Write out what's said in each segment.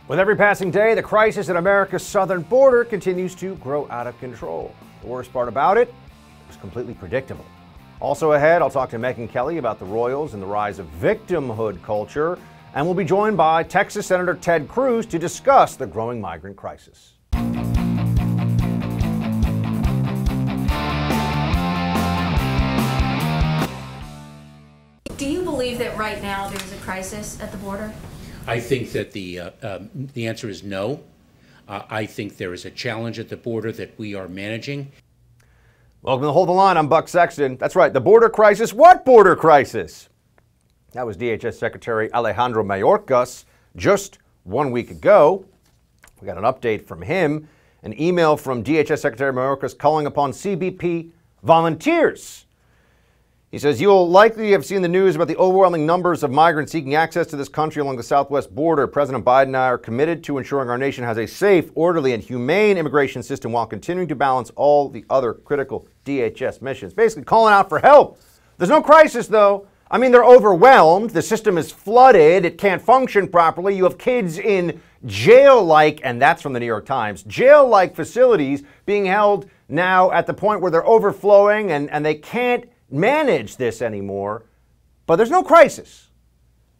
With every passing day, the crisis at America's southern border continues to grow out of control. The worst part about it is completely predictable. Also ahead, I'll talk to Megyn Kelly about the Royals and the rise of victimhood culture, and we'll be joined by Texas Senator Ted Cruz to discuss the growing migrant crisis. Do you believe that right now there's a crisis at the border? I think that the answer is no. I think there is a challenge at the border that we are managing. Welcome to Hold the Line. I'm Buck Sexton. That's right, the border crisis. What border crisis? That was DHS Secretary Alejandro Mayorkas just 1 week ago. We got an update from him, an email from DHS Secretary Mayorkas calling upon CBP volunteers. He says, you'll likely have seen the news about the overwhelming numbers of migrants seeking access to this country along the southwest border. President Biden and I are committed to ensuring our nation has a safe, orderly, and humane immigration system while continuing to balance all the other critical DHS missions. Basically calling out for help. There's no crisis, though. I mean, they're overwhelmed. The system is flooded. It can't function properly. You have kids in jail-like, and that's from the New York Times, jail-like facilities being held now at the point where they're overflowing and they can't manage this anymore, but there's no crisis.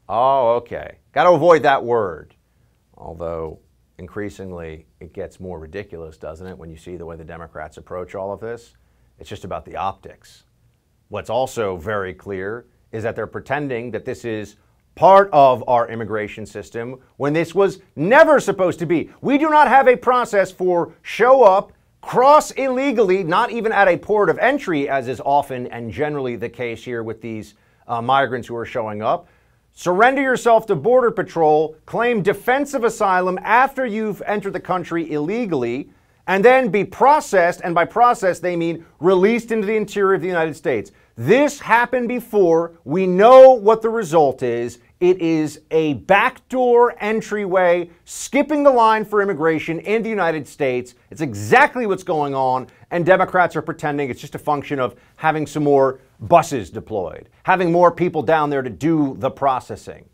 Oh, okay. Got to avoid that word. Although, increasingly, it gets more ridiculous, doesn't it, when you see the way the Democrats approach all of this? It's just about the optics. What's also very clear is that they're pretending that this is part of our immigration system when this was never supposed to be. We do not have a process for show up, cross illegally, not even at a port of entry, as is often and generally the case here with these migrants who are showing up. Surrender yourself to Border Patrol, claim defensive asylum after you've entered the country illegally, and then be processed, and by process they mean released into the interior of the United States. This happened before. We know what the result is. It is a backdoor entryway, skipping the line for immigration in the United States. It's exactly what's going on, and Democrats are pretending it's just a function of having some more buses deployed, having more people down there to do the processing.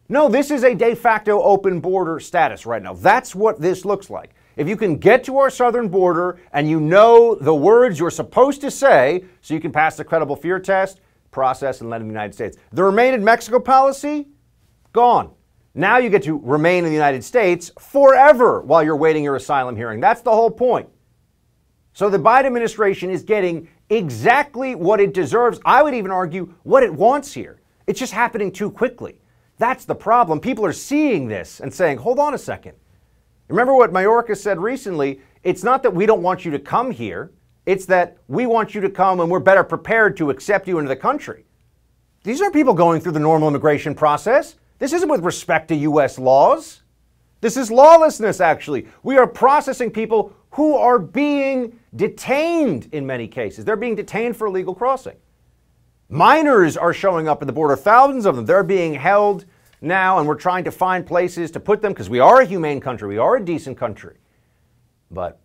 No, this is a de facto open border status right now. That's what this looks like. If you can get to our southern border and you know the words you're supposed to say so you can pass the credible fear test, process and land in the United States. The remain in Mexico policy, gone. Now you get to remain in the United States forever while you're waiting your asylum hearing. That's the whole point. So the Biden administration is getting exactly what it deserves. I would even argue what it wants here. It's just happening too quickly. That's the problem. People are seeing this and saying, hold on a second. Remember what Mayorkas said recently? It's not that we don't want you to come here. It's that we want you to come and we're better prepared to accept you into the country. These aren't people going through the normal immigration process. This isn't with respect to U.S. laws. This is lawlessness, actually. We are processing people who are being detained in many cases. They're being detained for illegal crossing. Minors are showing up at the border, thousands of them. They're being held now, and we're trying to find places to put them because we are a humane country. We are a decent country. But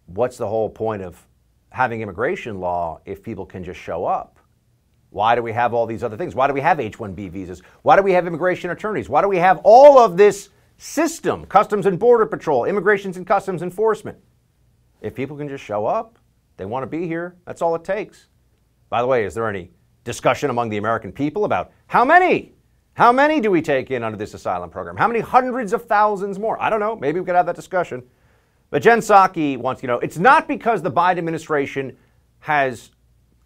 what's the whole point of having immigration law if people can just show up? Why do we have all these other things? Why do we have H-1B visas? Why do we have immigration attorneys? Why do we have all of this system, Customs and Border Patrol, Immigrations and Customs Enforcement? If people can just show up, they want to be here, that's all it takes. By the way, is there any discussion among the American people about how many do we take in under this asylum program? How many hundreds of thousands more? I don't know. Maybe we could have that discussion. But Jen Psaki wants to know, it's not because the Biden administration has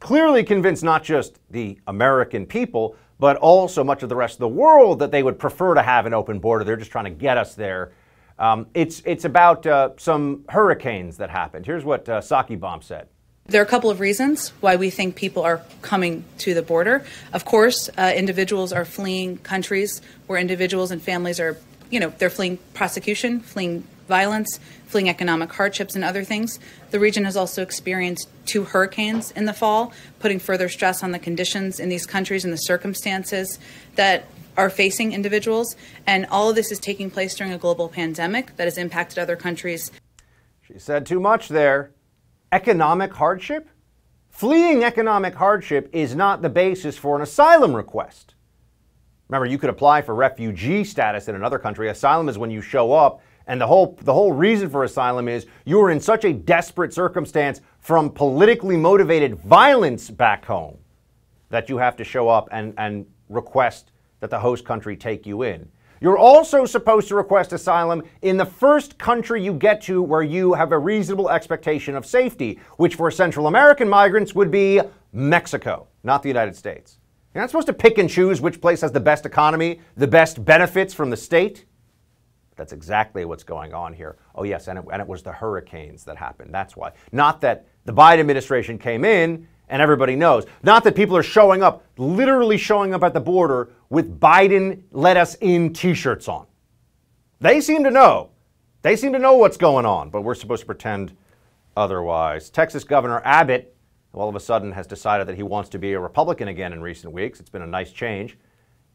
clearly convinced not just the American people, but also much of the rest of the world that they would prefer to have an open border. They're just trying to get us there. It's about some hurricanes that happened. Here's what Psaki Bomb said. There are a couple of reasons why we think people are coming to the border. Of course, individuals are fleeing countries where individuals and families are, they're fleeing prosecution, fleeing violence, fleeing economic hardships and other things. The region has also experienced 2 hurricanes in the fall, putting further stress on the conditions in these countries and the circumstances that are facing individuals. And all of this is taking place during a global pandemic that has impacted other countries. She said too much there. Economic hardship? Fleeing economic hardship is not the basis for an asylum request. Remember, you could apply for refugee status in another country. Asylum is when you show up, and the whole reason for asylum is you are in such a desperate circumstance from politically motivated violence back home that you have to show up and request that the host country take you in. You're also supposed to request asylum in the first country you get to where you have a reasonable expectation of safety, which for Central American migrants would be Mexico, not the United States. You're not supposed to pick and choose which place has the best economy, the best benefits from the state. That's exactly what's going on here. Oh, yes, and it was the hurricanes that happened. That's why. Not that the Biden administration came in and everybody knows. Not that people are showing up, literally showing up at the border with Biden let us in t-shirts on. They seem to know. They seem to know what's going on, but we're supposed to pretend otherwise. Texas Governor Abbott all of a sudden has decided that he wants to be a Republican again in recent weeks. It's been a nice change.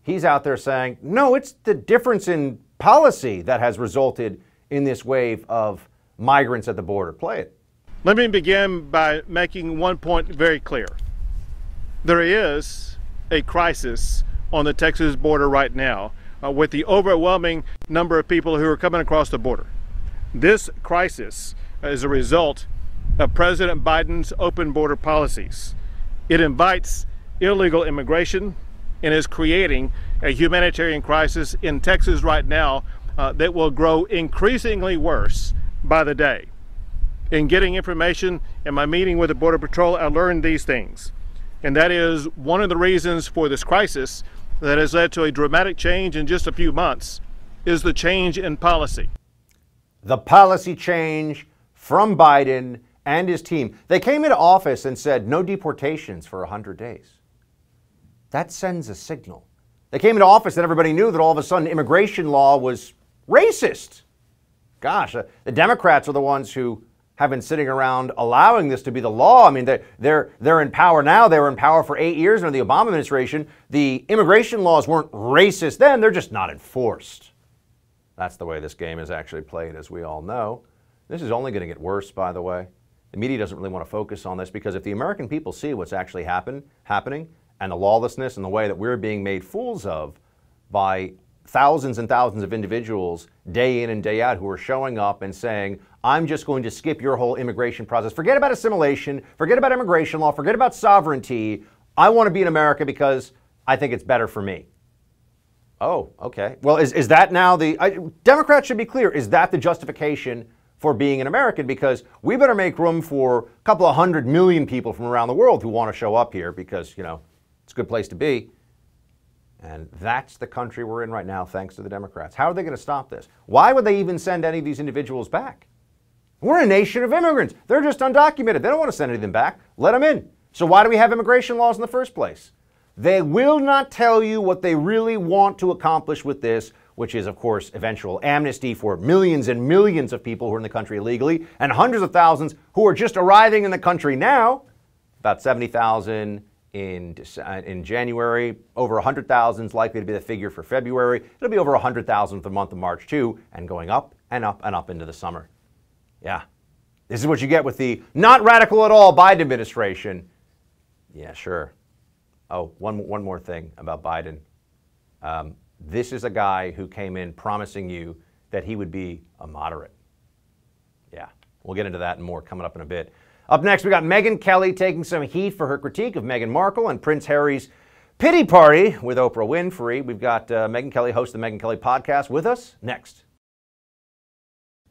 He's out there saying, no, it's the difference in policy that has resulted in this wave of migrants at the border. Play it. Let me begin by making one point very clear. There is a crisis on the Texas border right now with the overwhelming number of people who are coming across the border. This crisis is a result of President Biden's open border policies. It invites illegal immigration and is creating a humanitarian crisis in Texas right now that will grow increasingly worse by the day. In getting information in my meeting with the Border Patrol, I learned these things. And that is one of the reasons for this crisis that has led to a dramatic change in just a few months is the change in policy. The policy change from Biden and his team. They came into office and said no deportations for 100 days. That sends a signal. They came into office and everybody knew that all of a sudden immigration law was racist. Gosh, the Democrats are the ones who have been sitting around allowing this to be the law. I mean, they're in power now. They were in power for 8 years under the Obama administration. The immigration laws weren't racist then. They're just not enforced. That's the way this game is actually played, as we all know. This is only going to get worse, by the way. The media doesn't really want to focus on this because if the American people see what's actually happening and the lawlessness and the way that we're being made fools of by thousands and thousands of individuals day in and day out who are showing up and saying, I'm just going to skip your whole immigration process. Forget about assimilation, forget about immigration law, forget about sovereignty. I want to be in America because I think it's better for me. Oh, okay. Well, is that now Democrats should be clear, is that the justification for being an American? Because we better make room for a couple of 100 million people from around the world who want to show up here because, you know, it's a good place to be. And that's the country we're in right now, thanks to the Democrats. How are they going to stop this? Why would they even send any of these individuals back? We're a nation of immigrants. They're just undocumented. They don't want to send any of them back. Let them in. So why do we have immigration laws in the first place? They will not tell you what they really want to accomplish with this, which is, of course, eventual amnesty for millions and millions of people who are in the country illegally and hundreds of thousands who are just arriving in the country now. About 70,000 in January, over 100,000 is likely to be the figure for February. It'll be over 100,000 for the month of March too, and going up and up and up into the summer. Yeah, this is what you get with the not radical at all Biden administration. Yeah, sure. Oh, one more thing about Biden. This is a guy who came in promising you that he would be a moderate. Yeah, we'll get into that and more coming up in a bit. Up next, we got Megyn Kelly taking some heat for her critique of Meghan Markle and Prince Harry's pity party with Oprah Winfrey. We've got Megyn Kelly, host of the Megyn Kelly podcast, with us next.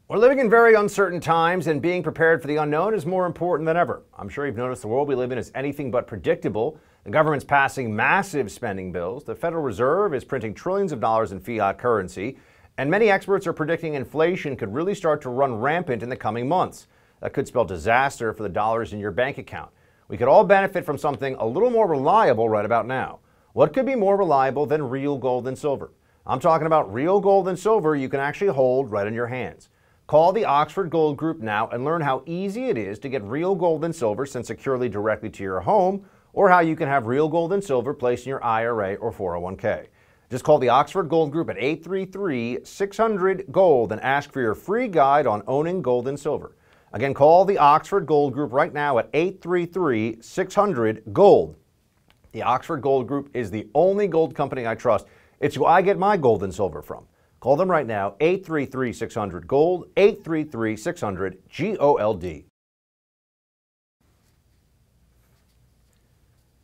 We're living in very uncertain times, and being prepared for the unknown is more important than ever. I'm sure you've noticed the world we live in is anything but predictable. The government's passing massive spending bills. The Federal Reserve is printing trillions of dollars in fiat currency, and many experts are predicting inflation could really start to run rampant in the coming months. That could spell disaster for the dollars in your bank account. We could all benefit from something a little more reliable right about now. What could be more reliable than real gold and silver? I'm talking about real gold and silver you can actually hold right in your hands. Call the Oxford Gold Group now and learn how easy it is to get real gold and silver sent securely directly to your home, or how you can have real gold and silver placed in your IRA or 401k. Just call the Oxford Gold Group at 833-600-GOLD and ask for your free guide on owning gold and silver. Again, call the Oxford Gold Group right now at 833-600-GOLD. The Oxford Gold Group is the only gold company I trust. It's who I get my gold and silver from. Call them right now, 833-600-GOLD, 833-600-GOLD.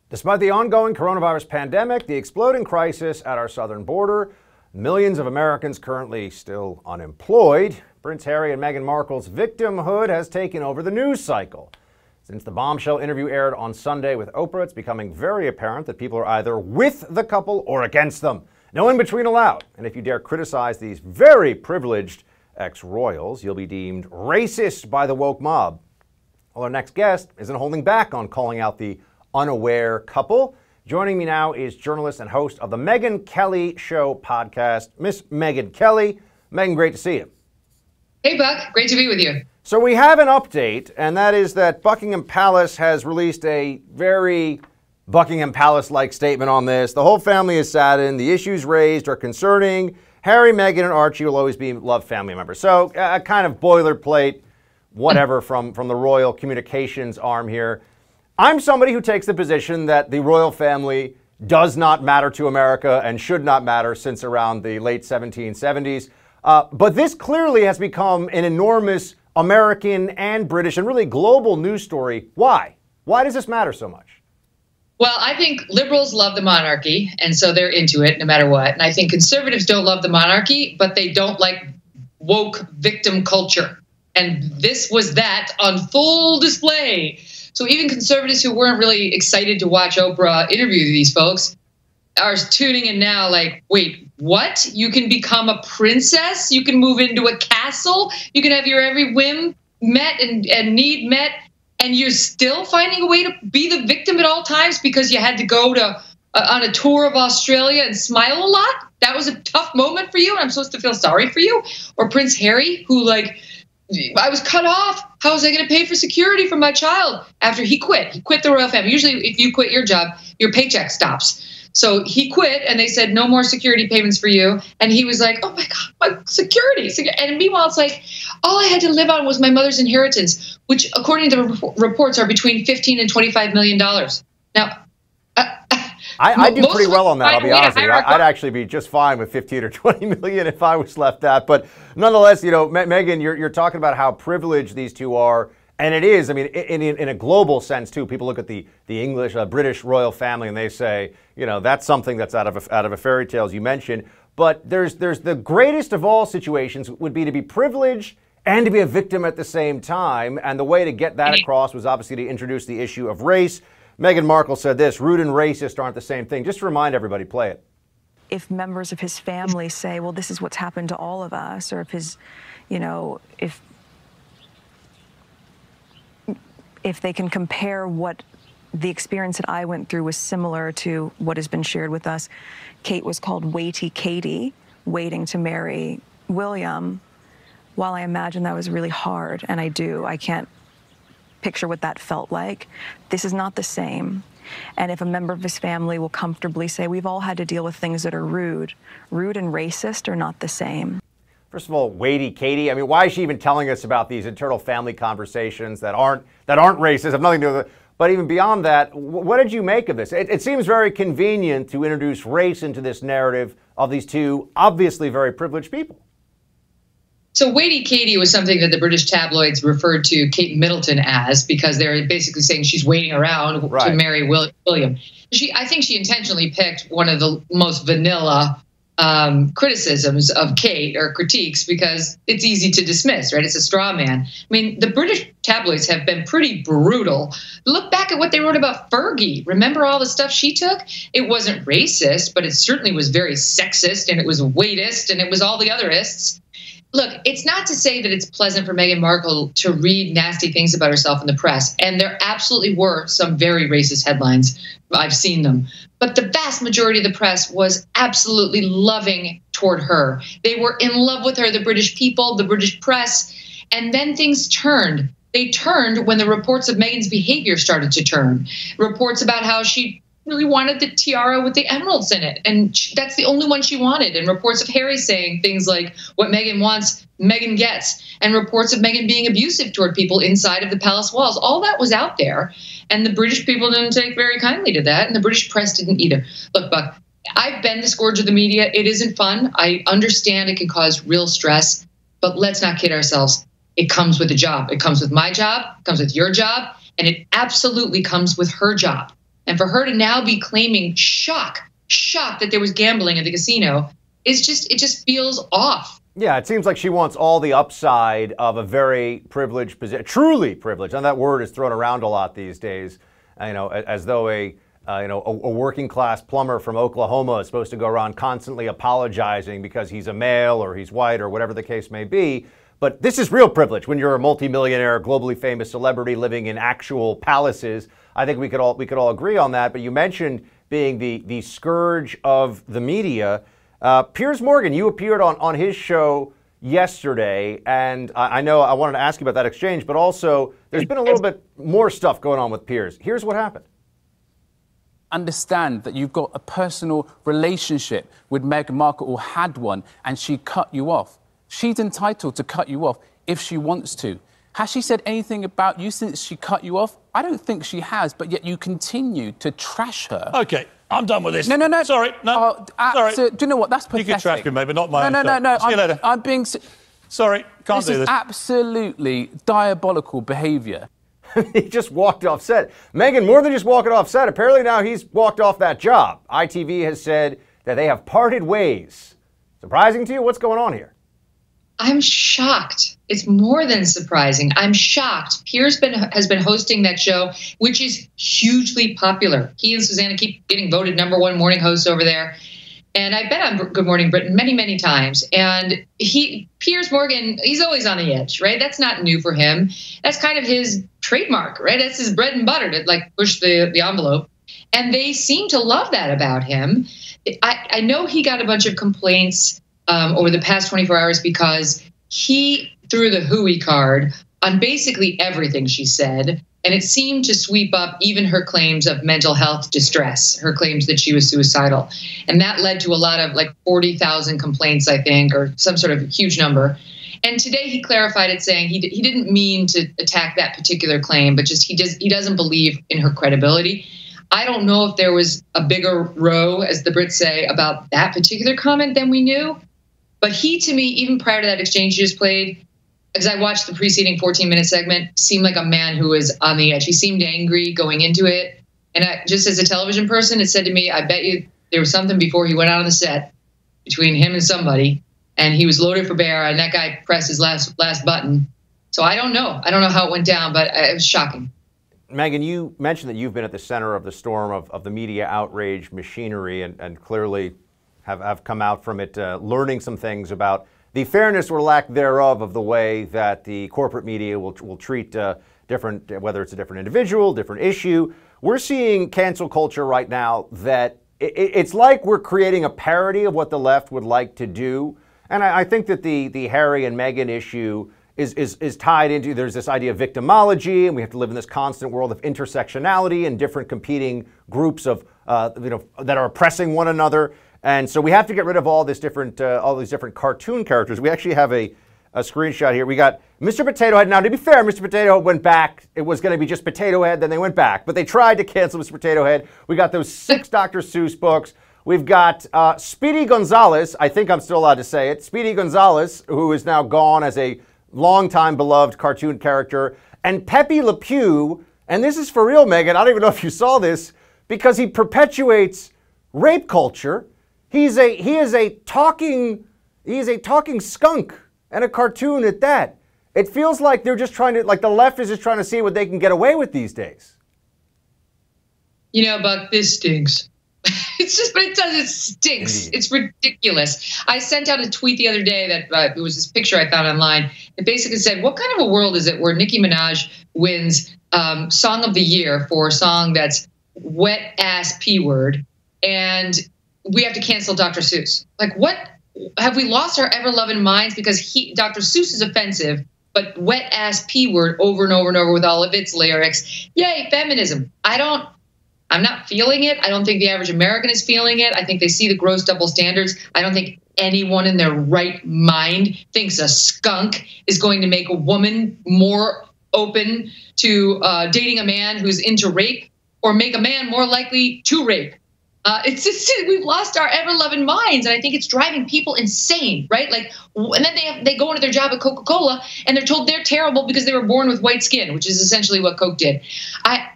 Despite the ongoing coronavirus pandemic, the exploding crisis at our southern border, millions of Americans currently still unemployed, Prince Harry and Meghan Markle's victimhood has taken over the news cycle. Since the bombshell interview aired on Sunday with Oprah, it's becoming very apparent that people are either with the couple or against them. No in between allowed. And if you dare criticize these very privileged ex-royals, you'll be deemed racist by the woke mob. Well, our next guest isn't holding back on calling out the unaware couple. Joining me now is journalist and host of the Megyn Kelly Show podcast, Miss Megyn Kelly. Megyn, great to see you. Hey, Buck. Great to be with you. So we have an update, and that is that Buckingham Palace has released a very Buckingham Palace-like statement on this. The whole family is saddened. The issues raised are concerning. Harry, Meghan, and Archie will always be loved family members. So a kind of boilerplate, whatever, from the royal communications arm here. I'm somebody who takes the position that the royal family does not matter to America and should not matter since around the late 1770s. But this clearly has become an enormous American and British and really global news story. Why? Why does this matter so much? Well, I think liberals love the monarchy, and so they're into it no matter what. And I think conservatives don't love the monarchy, but they don't like woke victim culture. And this was that on full display. So even conservatives who weren't really excited to watch Oprah interview these folks are tuning in now like, wait, what? You can become a princess? You can move into a castle? You can have your every whim met and need met? And you're still finding a way to be the victim at all times because you had to go to on a tour of Australia and smile a lot? That was a tough moment for you, and I'm supposed to feel sorry for you? Or Prince Harry, who I was cut off. How was I going to pay for security for my child after he quit? He quit the royal family. Usually if you quit your job, your paycheck stops. So he quit, and they said, no more security payments for you. And he was like, oh, my God, my security. And meanwhile, it's like, all I had to live on was my mother's inheritance, which, according to reports, are between $15 and $25 million. Now, I do pretty well on that, I'll be honest with you. I'd actually be just fine with 15 or 20 million if I was left that. But nonetheless, you know, Megyn, you're talking about how privileged these two are. And it is, I mean, in a global sense, too. People look at the English, British royal family and they say, you know, that's something that's out of a fairy tale, as you mentioned. But there's the greatest of all situations would be to be privileged and to be a victim at the same time. And the way to get that across was obviously to introduce the issue of race. Meghan Markle said this, rude and racist aren't the same thing. Just to remind everybody, play it. If members of his family say, well, this is what's happened to all of us, or if his, you know, if they can compare what the experience that I went through was similar to what has been shared with us. Kate was called Waity Katie, waiting to marry William. While I imagine that was really hard, and I can't picture what that felt like, this is not the same. And if a member of his family will comfortably say, we've all had to deal with things that are rude and racist are not the same. First of all, Waity Katie, I mean, why is she even telling us about these internal family conversations that aren't racist, have nothing to do with it? But even beyond that, what did you make of this? It seems very convenient to introduce race into this narrative of these two obviously very privileged people. So Waity Katie was something that the British tabloids referred to Kate Middleton as, because they're basically saying she's waiting around to marry William. I think she intentionally picked one of the most vanilla criticisms of Kate, or critiques, because it's easy to dismiss, right? It's a straw man. I mean, the British tabloids have been pretty brutal. Look back at what they wrote about Fergie. Remember all the stuff she took? It wasn't racist, but it certainly was very sexist, and it was waitist, and it was all the otherists. Look, it's not to say that it's pleasant for Meghan Markle to read nasty things about herself in the press, and there absolutely were some very racist headlines. I've seen them. But the vast majority of the press was absolutely loving toward her. They were in love with her, the British people, the British press, and then things turned. They turned when the reports of Meghan's behavior started to turn. Reports about how she really wanted the tiara with the emeralds in it, and that's the only one she wanted. And reports of Harry saying things like, what Meghan wants, Meghan gets. And reports of Meghan being abusive toward people inside of the palace walls. All that was out there, and the British people didn't take very kindly to that, and the British press didn't either. Look, Buck, I've been the scourge of the media. It isn't fun. I understand it can cause real stress, but let's not kid ourselves. It comes with a job. It comes with my job, it comes with your job, and it absolutely comes with her job. And for her to now be claiming shock that there was gambling at the casino, it just feels off. Yeah, it seems like she wants all the upside of a very privileged position, truly privileged, and that word is thrown around a lot these days, as though a working class plumber from Oklahoma is supposed to go around constantly apologizing because he's a male or he's white or whatever the case may be. But this is real privilege when you're a multimillionaire, globally famous celebrity living in actual palaces. I think we could all agree on that. But you mentioned being the scourge of the media. Piers Morgan, you appeared on his show yesterday, and I know I wanted to ask you about that exchange, but also there's been a little bit more stuff going on with Piers. Here's what happened. Understand that you've got a personal relationship with Meghan Markle, or had one, and she cut you off. She's entitled to cut you off if she wants to. Has she said anything about you since she cut you off? I don't think she has, but yet you continue to trash her. OK, I'm done with this. No. Sorry, no. Sorry. Do you know what? That's pathetic. You can trash me, maybe, not my own. No. See you later. I'm being... Sorry, can't do this. This is absolutely diabolical behaviour. He just walked off set. Megyn, more than just walking off set, apparently now he's walked off that job. ITV has said that they have parted ways. Surprising to you? What's going on here? I'm shocked. It's more than surprising. I'm shocked. Piers has been hosting that show, which is hugely popular. He and Susanna keep getting voted #1 morning hosts over there. And I've been on Good Morning Britain many, many times. And Piers Morgan, he's always on the edge, right? That's not new for him. That's kind of his trademark, right? That's his bread and butter to like push the envelope. And they seem to love that about him. I know he got a bunch of complaints over the past 24 hours because he threw the hooey card on basically everything she said. And it seemed to sweep up even her claims of mental health distress, her claims that she was suicidal. And that led to a lot of like 40,000 complaints, I think, or some sort of huge number. And today he clarified it, saying he didn't mean to attack that particular claim, but just he doesn't believe in her credibility. I don't know if there was a bigger row, as the Brits say, about that particular comment than we knew. But he, to me, even prior to that exchange you just played, because I watched the preceding 14-minute segment, seemed like a man who was on the edge. He seemed angry going into it. And just as a television person, it said to me, I bet you there was something before he went out on the set between him and somebody, and he was loaded for bear, and that guy pressed his last button. So I don't know. I don't know how it went down, but it was shocking. Megyn, you mentioned that you've been at the center of the storm of the media outrage machinery and clearly have come out from it learning some things about the fairness or lack thereof of the way that the corporate media will treat different, whether it's a different individual, different issue. We're seeing cancel culture right now that it's like we're creating a parody of what the left would like to do. And I think that the Harry and Meghan issue is tied into, there's this idea of victimology, and we have to live in this constant world of intersectionality and different competing groups of that are oppressing one another. And so we have to get rid of all these different cartoon characters. We actually have a screenshot here. We got Mr. Potato Head. Now, to be fair, Mr. Potato Head went back. It was going to be just Potato Head, then they went back. But they tried to cancel Mr. Potato Head. We got those 6 Dr. Seuss books. We've got Speedy Gonzales. I think I'm still allowed to say it. Speedy Gonzales, who is now gone as a longtime beloved cartoon character. And Pepe Le Pew, and this is for real, Megyn. I don't even know if you saw this, because he perpetuates rape culture. He is a talking skunk, and a cartoon at that. It feels like they're just trying to, like the left is just trying to see what they can get away with these days. You know, Buck, this stinks. It stinks. Indeed. It's ridiculous. I sent out a tweet the other day that it was this picture I found online. It basically said, what kind of a world is it where Nicki Minaj wins Song of the Year for a song that's wet ass P word, and we have to cancel Dr. Seuss? Like, what? Have we lost our ever-loving minds because Dr. Seuss is offensive, but wet-ass P word over and over and over with all of its lyrics? Yay, feminism. I'm not feeling it. I don't think the average American is feeling it. I think they see the gross double standards. I don't think anyone in their right mind thinks a skunk is going to make a woman more open to dating a man who's into rape, or make a man more likely to rape. We've lost our ever-loving minds, and I think it's driving people insane, right? Like, and then they go into their job at Coca-Cola, and they're told they're terrible because they were born with white skin, which is essentially what Coke did.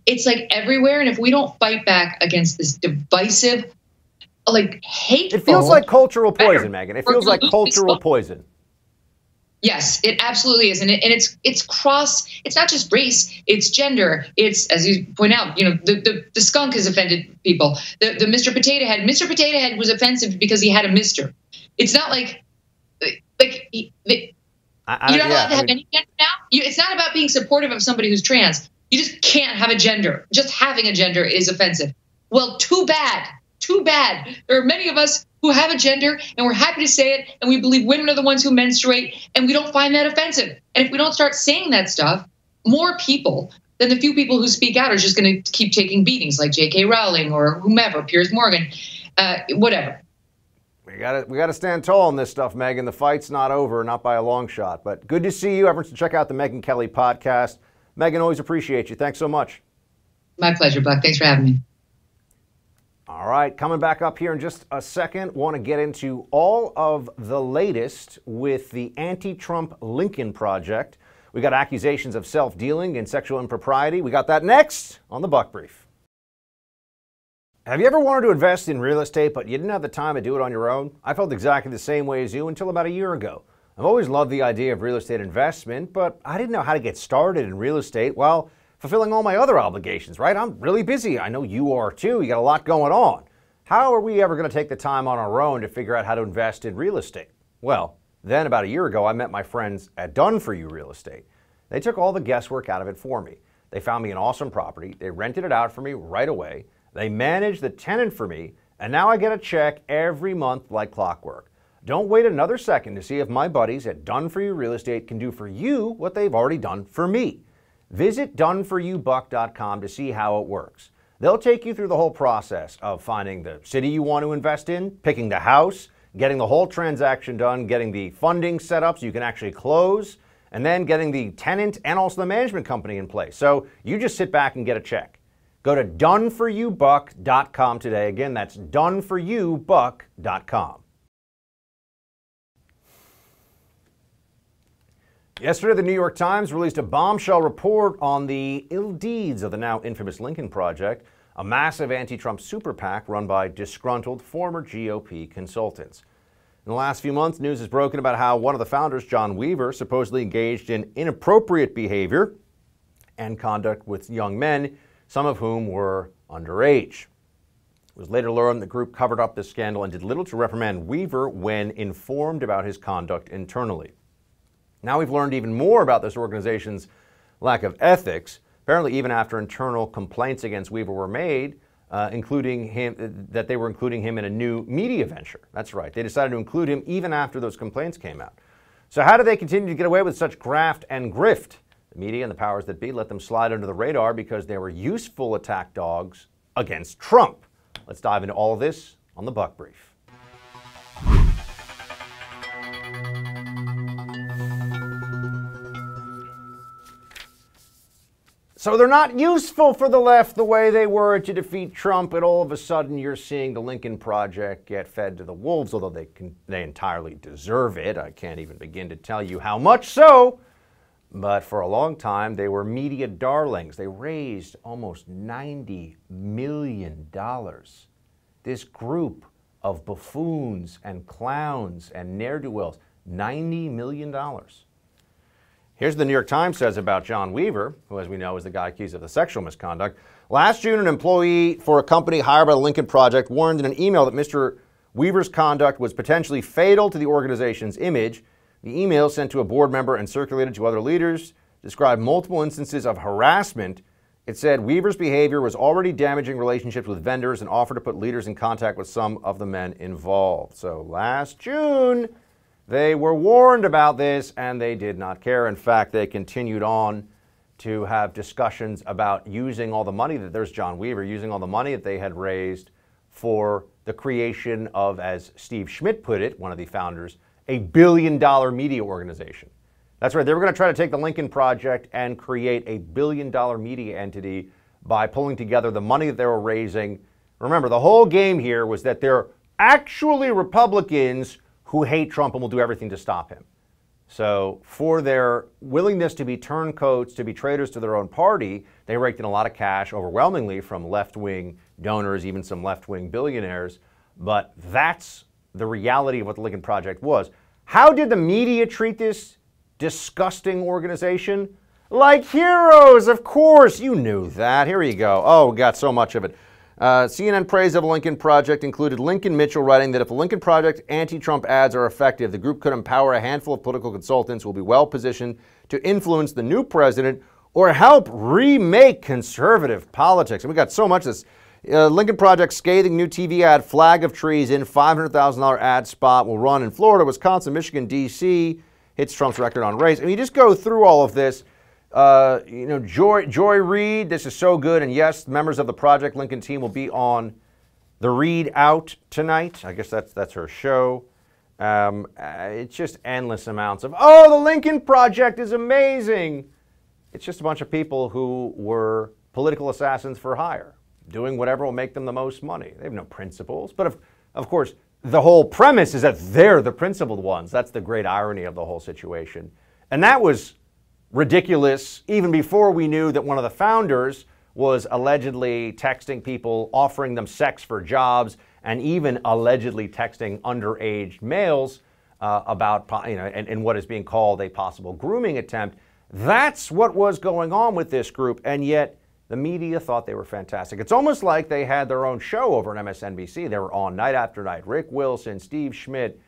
It's like everywhere, and if we don't fight back against this divisive, like hateful, it feels like cultural poison, Megyn. It feels like cultural poison. Yes, it absolutely is, and it's cross. It's not just race; it's gender. It's, as you point out, the skunk has offended people. The Mr. Potato Head. Mr. Potato Head was offensive because he had a Mister. It's not you're not allowed to have any gender now. It's not about being supportive of somebody who's trans. You just can't have a gender. Just having a gender is offensive. Well, too bad. Too bad. There are many of us who have a gender, and we're happy to say it, and we believe women are the ones who menstruate, and we don't find that offensive. And if we don't start saying that stuff, more people than the few people who speak out are just going to keep taking beatings, like J.K. Rowling or whomever, Piers Morgan, whatever. We got to stand tall on this stuff, Megyn. The fight's not over, not by a long shot. But good to see you. Everyone should check out the Megyn Kelly podcast. Megyn, always appreciate you. Thanks so much. My pleasure, Buck. Thanks for having me. All right, coming back up here in just a second, want to get into all of the latest with the anti-Trump Lincoln Project. We got accusations of self-dealing and sexual impropriety. We got that next on the Buck Brief. Have you ever wanted to invest in real estate, but you didn't have the time to do it on your own? I felt exactly the same way as you until about a year ago. I've always loved the idea of real estate investment, but I didn't know how to get started in real estate while fulfilling all my other obligations, right? I'm really busy. I know you are too. You got a lot going on. How are we ever going to take the time on our own to figure out how to invest in real estate? Well, then about a year ago, I met my friends at Done For You Real Estate. They took all the guesswork out of it for me. They found me an awesome property. They rented it out for me right away. They managed the tenant for me, and now I get a check every month like clockwork. Don't wait another second to see if my buddies at Done For You Real Estate can do for you what they've already done for me. Visit doneforyoubuck.com to see how it works. They'll take you through the whole process of finding the city you want to invest in, picking the house, getting the whole transaction done, getting the funding set up so you can actually close, and then getting the tenant and also the management company in place. So you just sit back and get a check. Go to doneforyoubuck.com today. Again, that's doneforyoubuck.com. Yesterday, the New York Times released a bombshell report on the ill deeds of the now infamous Lincoln Project, a massive anti-Trump super PAC run by disgruntled former GOP consultants. In the last few months, news has broken about how one of the founders, John Weaver, supposedly engaged in inappropriate behavior and conduct with young men, some of whom were underage. It was later learned the group covered up this scandal and did little to reprimand Weaver when informed about his conduct internally. Now we've learned even more about this organization's lack of ethics. Apparently, even after internal complaints against Weaver were made, including him, that they were including him in a new media venture. That's right. They decided to include him even after those complaints came out. So how do they continue to get away with such graft and grift? The media and the powers that be let them slide under the radar because they were useful attack dogs against Trump. Let's dive into all of this on the Buck Brief. So they're not useful for the left the way they were to defeat Trump, and all of a sudden you're seeing the Lincoln Project get fed to the wolves, although they entirely deserve it. I can't even begin to tell you how much so. But for a long time, they were media darlings. They raised almost $90 million. This group of buffoons and clowns and ne'er-do-wells, $90 million. Here's what the New York Times says about John Weaver, who, as we know, is the guy accused of the sexual misconduct. Last June, an employee for a company hired by the Lincoln Project warned in an email that Mr. Weaver's conduct was potentially fatal to the organization's image. The email, sent to a board member and circulated to other leaders, described multiple instances of harassment. It said Weaver's behavior was already damaging relationships with vendors and offered to put leaders in contact with some of the men involved. So last June, they were warned about this, and they did not care. In fact, they continued on to have discussions about using all the money that there's John Weaver, using all the money that they had raised for the creation of, as Steve Schmidt put it, one of the founders, $1 billion media organization. That's right. They were going to try to take the Lincoln Project and create $1 billion media entity by pulling together the money that they were raising Remember, the whole game here was that they're actually Republicans who hate Trump and will do everything to stop him. So for their willingness to be turncoats, to be traitors to their own party, they raked in a lot of cash, overwhelmingly from left-wing donors, even some left-wing billionaires. But that's the reality of what the Lincoln Project was. How did the media treat this disgusting organization? Like heroes, of course. You knew that. Here you go. Oh, we got so much of it. CNN praise of the Lincoln Project included Lincoln Mitchell writing that if the Lincoln Project anti-Trump ads are effective, the group could empower a handful of political consultants who will be well positioned to influence the new president or help remake conservative politics. And we got so much of this. Lincoln Project scathing new TV ad, flag of trees in $500,000 ad spot will run in Florida, Wisconsin, Michigan, D.C., hits Trump's record on race. I mean, you just go through all of this. Joy Reid, this is so good. And yes, members of the Project Lincoln team will be on the Read Out tonight. I guess that's her show. It's just endless amounts of, oh, the Lincoln Project is amazing. It's just a bunch of people who were political assassins for hire, doing whatever will make them the most money. They have no principles. But of course, the whole premise is that they're the principled ones. That's the great irony of the whole situation. And that was ridiculous even before we knew that one of the founders was allegedly texting people, offering them sex for jobs, and even allegedly texting underage males about, and what is being called a possible grooming attempt. That's what was going on with this group, and yet the media thought they were fantastic. It's almost like they had their own show over on MSNBC. They were on night after night. Rick Wilson, Steve Schmidt,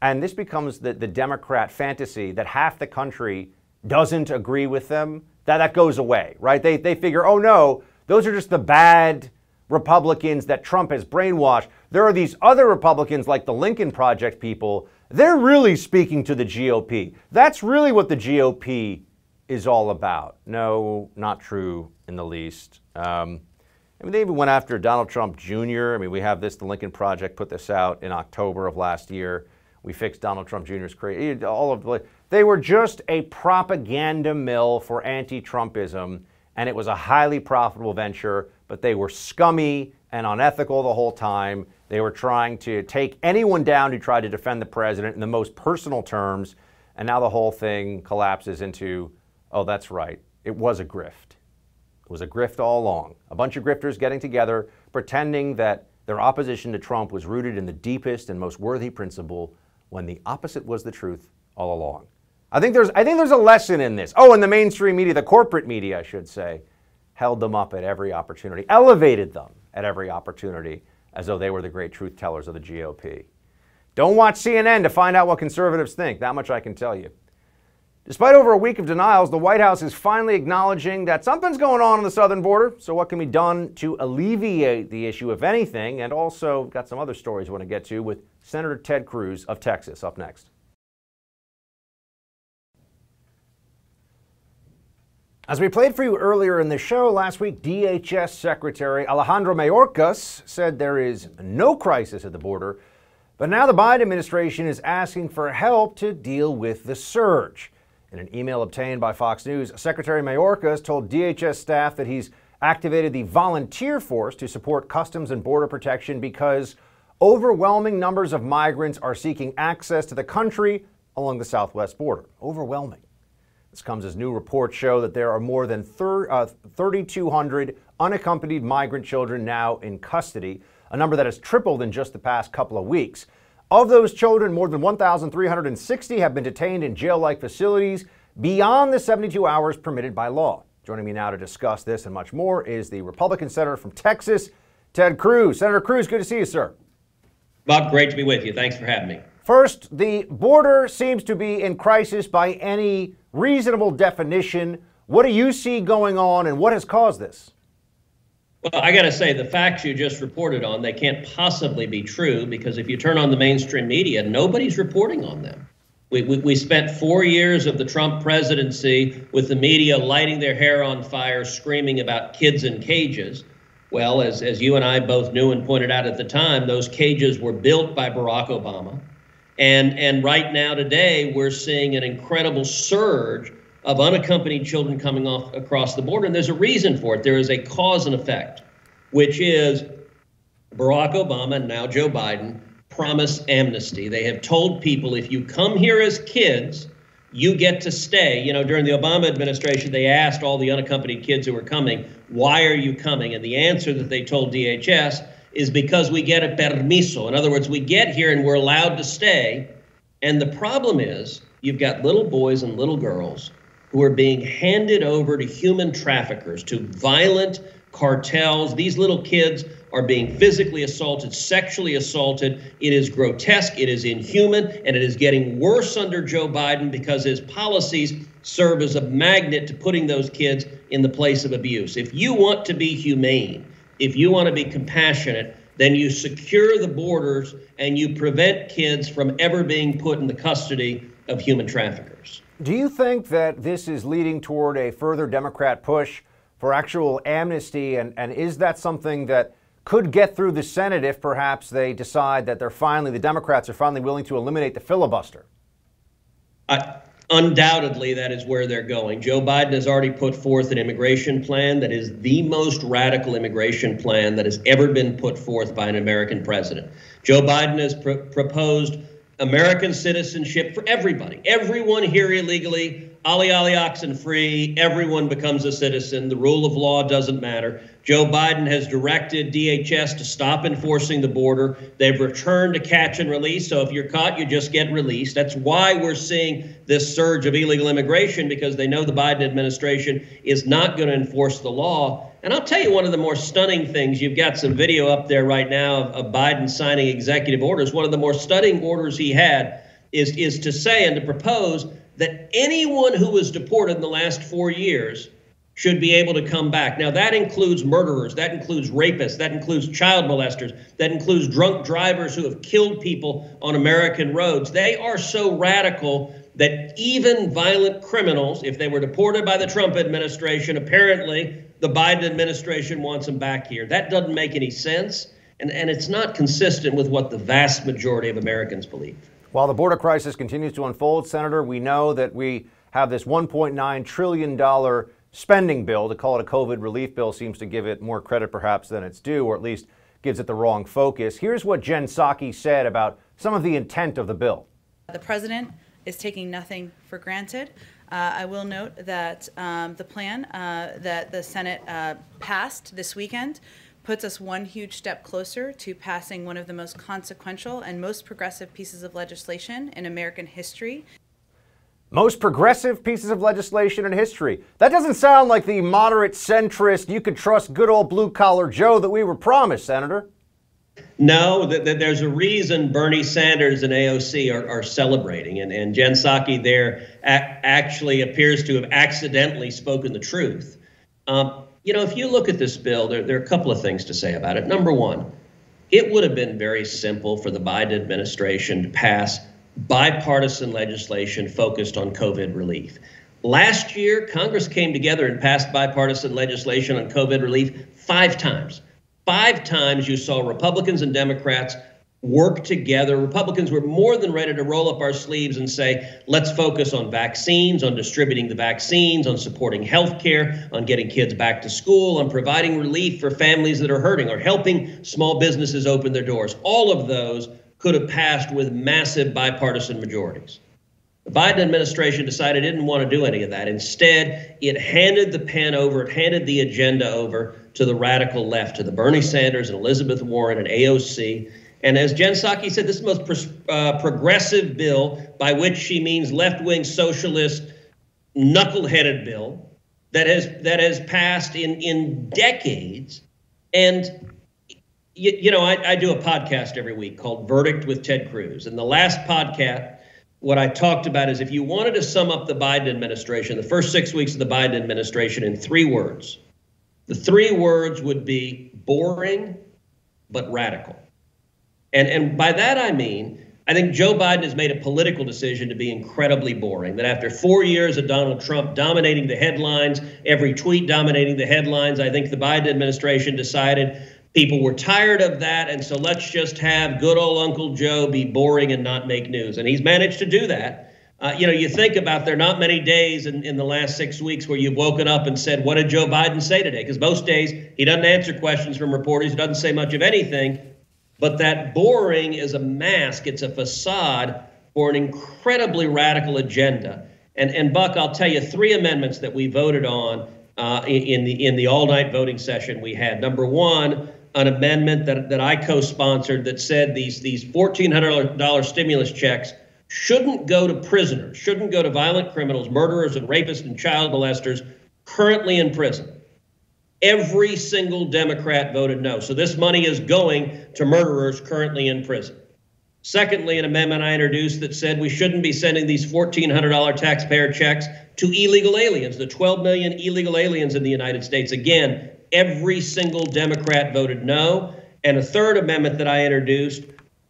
and this becomes the Democrat fantasy that half the country doesn't agree with them. That goes away, right? They figure, oh no, those are just the bad Republicans that Trump has brainwashed. There are these other Republicans like the Lincoln Project people. They're really speaking to the GOP. That's really what the GOP is all about. No, not true in the least. I mean, they even went after Donald Trump Jr. I mean, we have this, the Lincoln Project put this out in October of last year. We fixed Donald Trump Jr.'s career. They were just a propaganda mill for anti-Trumpism, and it was a highly profitable venture, but they were scummy and unethical the whole time. They were trying to take anyone down who tried to defend the president in the most personal terms, and now the whole thing collapses into, oh, that's right, it was a grift. It was a grift all along. A bunch of grifters getting together, pretending that their opposition to Trump was rooted in the deepest and most worthy principle, when the opposite was the truth all along. I think there's a lesson in this. Oh, and the mainstream media, the corporate media, I should say, held them up at every opportunity, elevated them at every opportunity, as though they were the great truth tellers of the GOP. Don't watch CNN to find out what conservatives think. That much I can tell you. Despite over a week of denials, the White House is finally acknowledging that something's going on the southern border. So what can be done to alleviate the issue, if anything? And also got some other stories I want to get to with Senator Ted Cruz of Texas up next. As we played for you earlier in the show last week, DHS Secretary Alejandro Mayorkas said there is no crisis at the border, but now the Biden administration is asking for help to deal with the surge. In an email obtained by Fox News, Secretary Mayorkas told DHS staff that he's activated the volunteer force to support Customs and Border Protection because overwhelming numbers of migrants are seeking access to the country along the southwest border. Overwhelming. This comes as new reports show that there are more than 3,200 unaccompanied migrant children now in custody, a number that has tripled in just the past couple of weeks. Of those children, more than 1,360 have been detained in jail-like facilities beyond the 72 hours permitted by law. Joining me now to discuss this and much more is the Republican senator from Texas, Ted Cruz. Senator Cruz, good to see you, sir. Bob, great to be with you. Thanks for having me. First, the border seems to be in crisis by any reasonable definition. What do you see going on, and what has caused this? Well, I got to say, the facts you just reported on, they can't possibly be true, because if you turn on the mainstream media, nobody's reporting on them. We spent 4 years of the Trump presidency with the media lighting their hair on fire, screaming about kids in cages. Well, as you and I both knew and pointed out at the time, those cages were built by Barack Obama. And right now today, we're seeing an incredible surge of unaccompanied children coming across the border. And there's a reason for it. There is a cause and effect, which is Barack Obama and now Joe Biden promise amnesty. They have told people if you come here as kids, you get to stay. You know, during the Obama administration, they asked all the unaccompanied kids who were coming, why are you coming? And the answer that they told DHS is because we get a permiso. In other words, we get here and we're allowed to stay. And the problem is you've got little boys and little girls who are being handed over to human traffickers, to violent cartels. These little kids are being physically assaulted, sexually assaulted. It is grotesque, it is inhuman, and it is getting worse under Joe Biden because his policies serve as a magnet to putting those kids in the place of abuse. If you want to be humane, if you want to be compassionate, then you secure the borders and you prevent kids from ever being put in the custody of human traffickers. Do you think that this is leading toward a further Democrat push for actual amnesty? And is that something that could get through the Senate if perhaps they decide that the Democrats are finally willing to eliminate the filibuster? Undoubtedly, that is where they're going. Joe Biden has already put forth an immigration plan that is the most radical immigration plan that has ever been put forth by an American president. Joe Biden has proposed American citizenship for everybody. Everyone here illegally, ollie oxen free, everyone becomes a citizen. The rule of law doesn't matter. Joe Biden has directed DHS to stop enforcing the border. They've returned to catch and release. So if you're caught, you just get released. That's why we're seeing this surge of illegal immigration, because they know the Biden administration is not going to enforce the law. And I'll tell you one of the more stunning things. You've got some video up there right now of Biden signing executive orders. One of the more stunning orders he had is to say and to propose that anyone who was deported in the last 4 years should be able to come back. Now, that includes murderers, that includes rapists, that includes child molesters, that includes drunk drivers who have killed people on American roads. They are so radical that even violent criminals, if they were deported by the Trump administration, apparently the Biden administration wants them back here. That doesn't make any sense, and it's not consistent with what the vast majority of Americans believe. While the border crisis continues to unfold, Senator, we know that we have this $1.9 trillion spending bill. To call it a COVID relief bill seems to give it more credit perhaps than it's due, or at least gives it the wrong focus. Here's what Jen Psaki said about some of the intent of the bill. The president is taking nothing for granted. I will note that the plan that the Senate passed this weekend puts us one huge step closer to passing one of the most consequential and most progressive pieces of legislation in American history. Most progressive pieces of legislation in history. That doesn't sound like the moderate centrist, you could trust good old blue-collar Joe that we were promised, Senator. No, there's a reason Bernie Sanders and AOC are celebrating, and Jen Psaki there actually appears to have accidentally spoken the truth. You know, if you look at this bill, there are a couple of things to say about it. Number one, it would have been very simple for the Biden administration to pass bipartisan legislation focused on COVID relief. Last year, Congress came together and passed bipartisan legislation on COVID relief 5 times. 5 times you saw Republicans and Democrats work together. Republicans were more than ready to roll up our sleeves and say, let's focus on vaccines, on distributing the vaccines, on supporting health care, on getting kids back to school, on providing relief for families that are hurting, or helping small businesses open their doors. All of those could have passed with massive bipartisan majorities. The Biden administration decided it didn't want to do any of that. Instead, it handed the pen over, it handed the agenda over to the radical left, to the Bernie Sanders and Elizabeth Warren and AOC. And as Jen Psaki said, this is the most progressive bill, by which she means left-wing socialist, knuckle-headed bill that has passed in decades. And you know, I do a podcast every week called Verdict with Ted Cruz. And the last podcast, what I talked about is if you wanted to sum up the Biden administration, the first 6 weeks of the Biden administration in 3 words, the 3 words would be boring but radical. And by that I mean, I think Joe Biden has made a political decision to be incredibly boring, that after 4 years of Donald Trump dominating the headlines, every tweet dominating the headlines, I think the Biden administration decided people were tired of that, and so let's just have good old Uncle Joe be boring and not make news. And he's managed to do that You think about there are not many days in the last 6 weeks where you've woken up and said, what did Joe Biden say today? Because most days he doesn't answer questions from reporters. He doesn't say much of anything. But that boring is a mask. It's a facade for an incredibly radical agenda. And Buck, I'll tell you 3 amendments that we voted on in the all-night voting session we had. Number 1, an amendment that I co-sponsored that said these $1,400 stimulus checks shouldn't go to prisoners, shouldn't go to violent criminals, murderers and rapists and child molesters currently in prison. Every single Democrat voted no. So this money is going to murderers currently in prison. Secondly, an amendment I introduced that said we shouldn't be sending these $1,400 taxpayer checks to illegal aliens, the 12 million illegal aliens in the United States. Again, every single Democrat voted no. And a third amendment that I introduced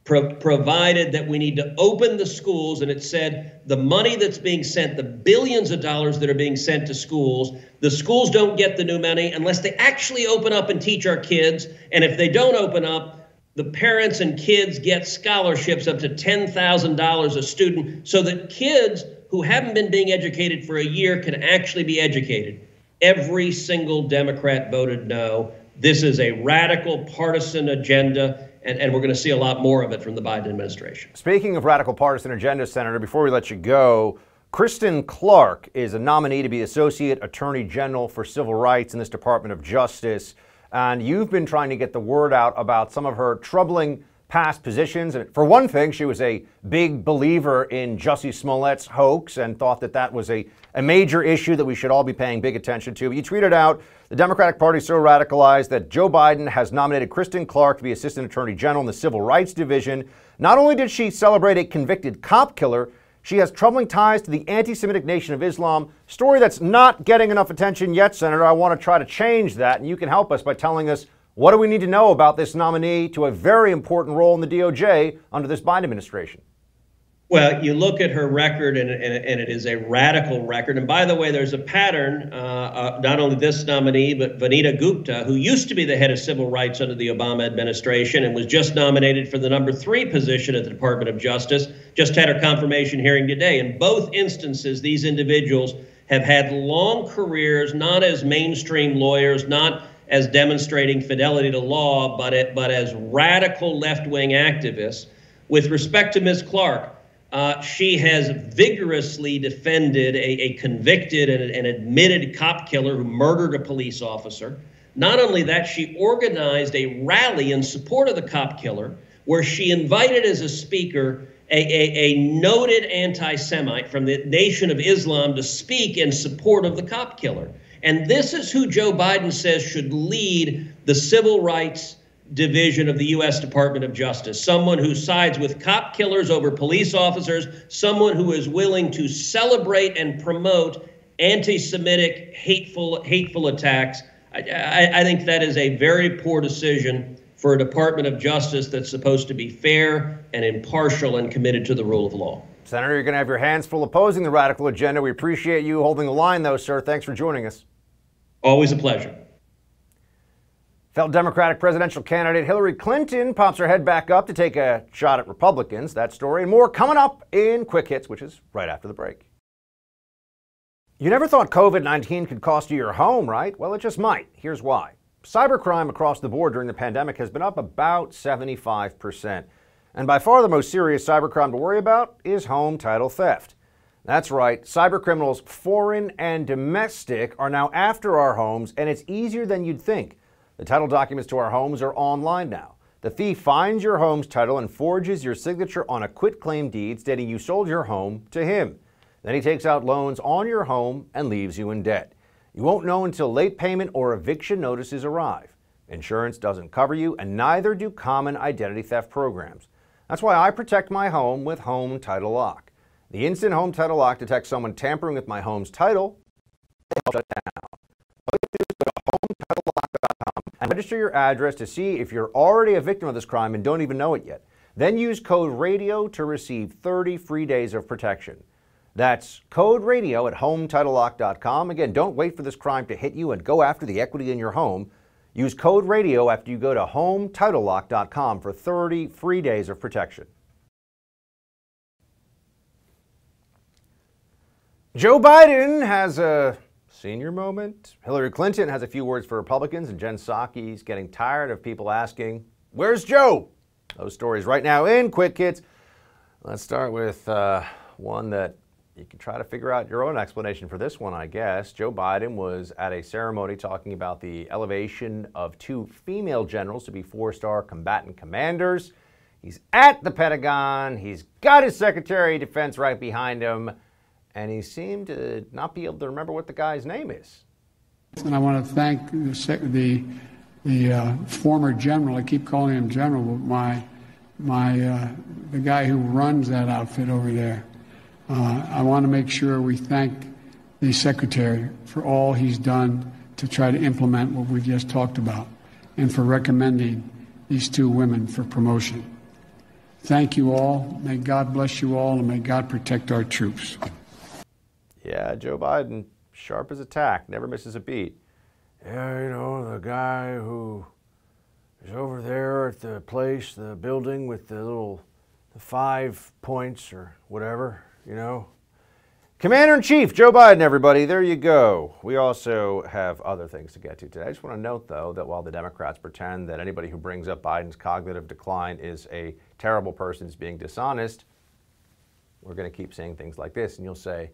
provided that we need to open the schools, and it said the money that's being sent, the billions of dollars that are being sent to schools, the schools don't get the new money unless they actually open up and teach our kids. And if they don't open up, the parents and kids get scholarships up to $10,000 a student so that kids who haven't been being educated for a year can actually be educated. Every single Democrat voted no. This is a radical partisan agenda. And we're going to see a lot more of it from the Biden administration. Speaking of radical partisan agenda, Senator, before we let you go, Kristen Clarke is a nominee to be Associate Attorney General for Civil Rights in this Department of Justice. And you've been trying to get the word out about some of her troubling past positions. And for one thing, she was a big believer in Jussie Smollett's hoax and thought that that was a major issue that we should all be paying big attention to. You tweeted out, the Democratic Party is so radicalized that Joe Biden has nominated Kristen Clarke to be Assistant Attorney General in the Civil Rights Division. Not only did she celebrate a convicted cop killer, she has troubling ties to the anti-Semitic Nation of Islam, story that's not getting enough attention yet, Senator. I want to try to change that, and you can help us by telling us what do we need to know about this nominee to a very important role in the DOJ under this Biden administration? Well, you look at her record, and it is a radical record. And by the way, there's a pattern, not only this nominee, but Vanita Gupta, who used to be the head of civil rights under the Obama administration and was just nominated for the number 3 position at the Department of Justice, just had her confirmation hearing today. In both instances, these individuals have had long careers, not as mainstream lawyers, not as demonstrating fidelity to law, but as radical left-wing activists. With respect to Ms. Clarke, she has vigorously defended a convicted and admitted cop killer who murdered a police officer. Not only that, she organized a rally in support of the cop killer where she invited as a speaker a noted anti-Semite from the Nation of Islam to speak in support of the cop killer. And this is who Joe Biden says should lead the civil rights division of the U.S. Department of Justice, someone who sides with cop killers over police officers, someone who is willing to celebrate and promote anti-Semitic, hateful attacks. I think that is a very poor decision for a Department of Justice that's supposed to be fair and impartial and committed to the rule of law. Senator, you're going to have your hands full opposing the radical agenda. We appreciate you holding the line, though, sir. Thanks for joining us. Always a pleasure. Fellow Democratic presidential candidate Hillary Clinton pops her head back up to take a shot at Republicans. That story and more coming up in Quick Hits, which is right after the break. You never thought COVID-19 could cost you your home, right? Well, it just might. Here's why. Cybercrime across the board during the pandemic has been up about 75%. And by far the most serious cybercrime to worry about is home title theft. That's right, cybercriminals, foreign and domestic, are now after our homes, and it's easier than you'd think. The title documents to our homes are online now. The thief finds your home's title and forges your signature on a quitclaim deed stating you sold your home to him. Then he takes out loans on your home and leaves you in debt. You won't know until late payment or eviction notices arrive. Insurance doesn't cover you, and neither do common identity theft programs. That's why I protect my home with Home Title Lock. The instant Home Title Lock detects someone tampering with my home's title, they'll shut it down. All you do is go to HomeTitleLock.com and register your address to see if you're already a victim of this crime and don't even know it yet. Then use code RADIO to receive 30 free days of protection. That's code RADIO at HomeTitleLock.com. Again, don't wait for this crime to hit you and go after the equity in your home. Use code RADIO after you go to HomeTitleLock.com for 30 free days of protection. Joe Biden has a senior moment. Hillary Clinton has a few words for Republicans, and Jen Psaki's getting tired of people asking, where's Joe? Those stories right now in Quick Hits. Let's start with one that you can try to figure out your own explanation for this one, I guess. Joe Biden was at a ceremony talking about the elevation of 2 female generals to be 4-star combatant commanders. He's at the Pentagon. He's got his Secretary of Defense right behind him, and he seemed to not be able to remember what the guy's name is. And I want to thank the former general. I keep calling him general, but the guy who runs that outfit over there. I want to make sure we thank the secretary for all he's done to try to implement what we've just talked about, and for recommending these 2 women for promotion. Thank you all. May God bless you all, and may God protect our troops. Yeah, Joe Biden, sharp as a tack, never misses a beat. Yeah, you know, the guy who is over there at the place, the building with the 5 points or whatever, you know. Commander-in-Chief, Joe Biden, everybody. There you go. We also have other things to get to today. I just want to note, though, that while the Democrats pretend that anybody who brings up Biden's cognitive decline is a terrible person who's being dishonest, we're going to keep saying things like this, and you'll say,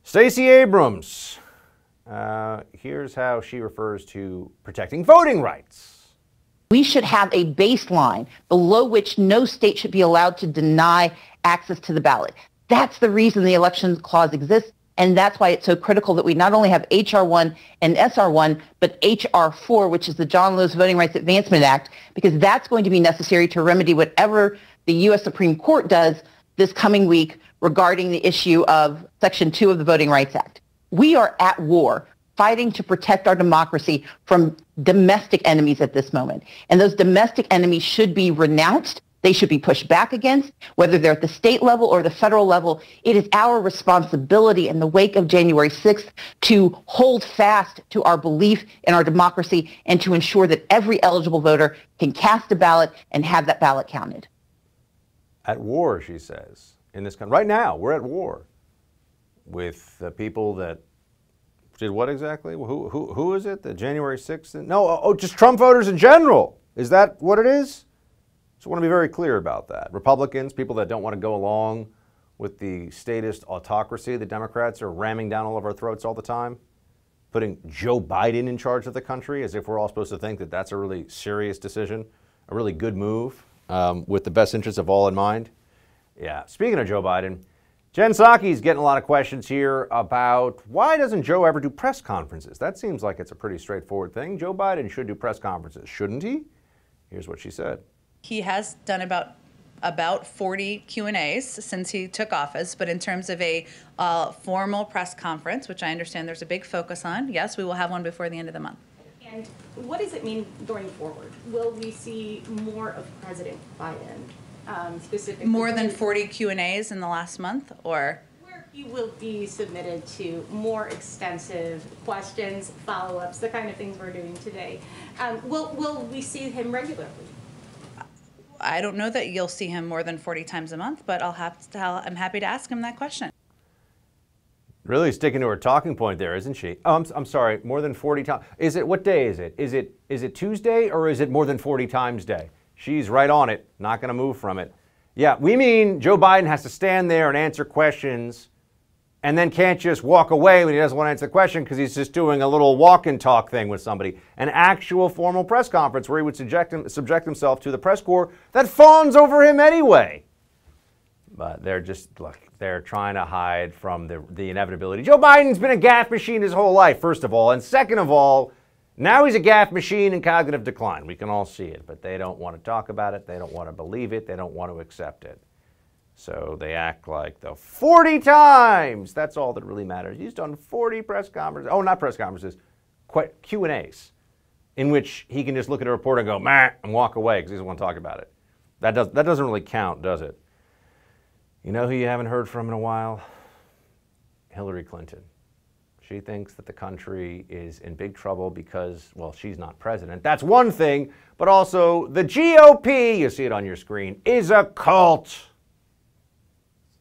Stacey Abrams. Here's how she refers to protecting voting rights. We should have a baseline below which no state should be allowed to deny access to the ballot. That's the reason the Elections Clause exists, and that's why it's so critical that we not only have H.R. 1 and S.R. 1, but H.R. 4, which is the John Lewis Voting Rights Advancement Act, because that's going to be necessary to remedy whatever the U.S. Supreme Court does this coming week regarding the issue of Section 2 of the Voting Rights Act. We are at war, fighting to protect our democracy from domestic enemies at this moment. And those domestic enemies should be renounced. They should be pushed back against, whether they're at the state level or the federal level. It is our responsibility in the wake of January 6th to hold fast to our belief in our democracy and to ensure that every eligible voter can cast a ballot and have that ballot counted. At war, she says, in this country. Right now, we're at war with the people that did what exactly? Who is it? The January 6th? No, just Trump voters in general. Is that what it is? So I want to be very clear about that. Republicans, people that don't want to go along with the statist autocracy the Democrats are ramming down all of our throats all the time, putting Joe Biden in charge of the country as if we're all supposed to think that that's a really serious decision, a really good move with the best interests of all in mind. Yeah, speaking of Joe Biden, Jen Psaki's getting a lot of questions here about why doesn't Joe ever do press conferences? That seems like it's a pretty straightforward thing. Joe Biden should do press conferences, shouldn't he? Here's what she said. He has done about 40 Q&As since he took office, but in terms of a formal press conference, which I understand there's a big focus on, yes, we will have one before the end of the month. And what does it mean going forward? Will we see more of President Biden, specifically? More than 40 Q&As in the last month, or? Where he will be submitted to more extensive questions, follow-ups, the kind of things we're doing today. Will we see him regularly? I don't know that you'll see him more than 40 times a month, but I'm happy to ask him that question. Really sticking to her talking point there, isn't she? Oh, I'm sorry, more than 40 times. Is it, what day is it? Is it Tuesday or is it more than 40 times day? She's right on it, not going to move from it. Yeah, we mean Joe Biden has to stand there and answer questions and then can't just walk away when he doesn't want to answer the question because he's just doing a little walk and talk thing with somebody. An actual formal press conference where he would subject himself to the press corps that fawns over him anyway. But they're just, look, they're trying to hide from the inevitability. Joe Biden's been a gaffe machine his whole life, first of all. And second of all, now he's a gaffe machine in cognitive decline. We can all see it, but they don't want to talk about it. They don't want to believe it. They don't want to accept it. So they act like the 40 times. That's all that really matters. He's done 40 press conferences. Oh, not press conferences, Q&As, in which he can just look at a reporter and go, meh, and walk away because he doesn't want to talk about it. That doesn't really count, does it? You know who you haven't heard from in a while? Hillary Clinton. She thinks that the country is in big trouble because, well, she's not president. That's one thing, but also the GOP, you see it on your screen, is a cult.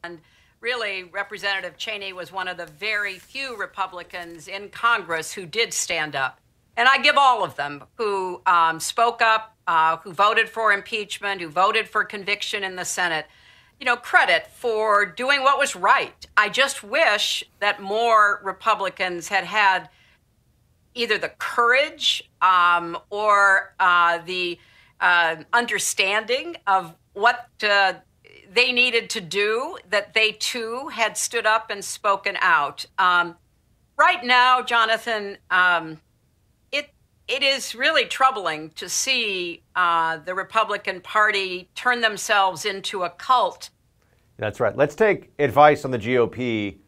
And really, Representative Cheney was one of the very few Republicans in Congress who did stand up. And I give all of them who spoke up, who voted for impeachment, who voted for conviction in the Senate, credit for doing what was right. I just wish that more Republicans had either the courage or the understanding of what they needed to do, that they too had stood up and spoken out. Right now, Jonathan, it is really troubling to see the Republican Party turn themselves into a cult. That's right. Let's take advice on the GOP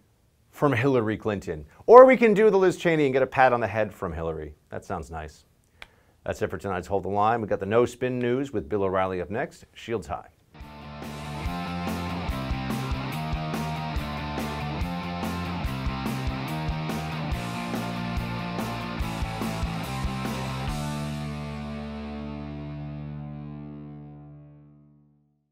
from Hillary Clinton. Or we can do the Liz Cheney and get a pat on the head from Hillary. That sounds nice. That's it for tonight's Hold the Line. We've got the No Spin News with Bill O'Reilly up next. Shields high.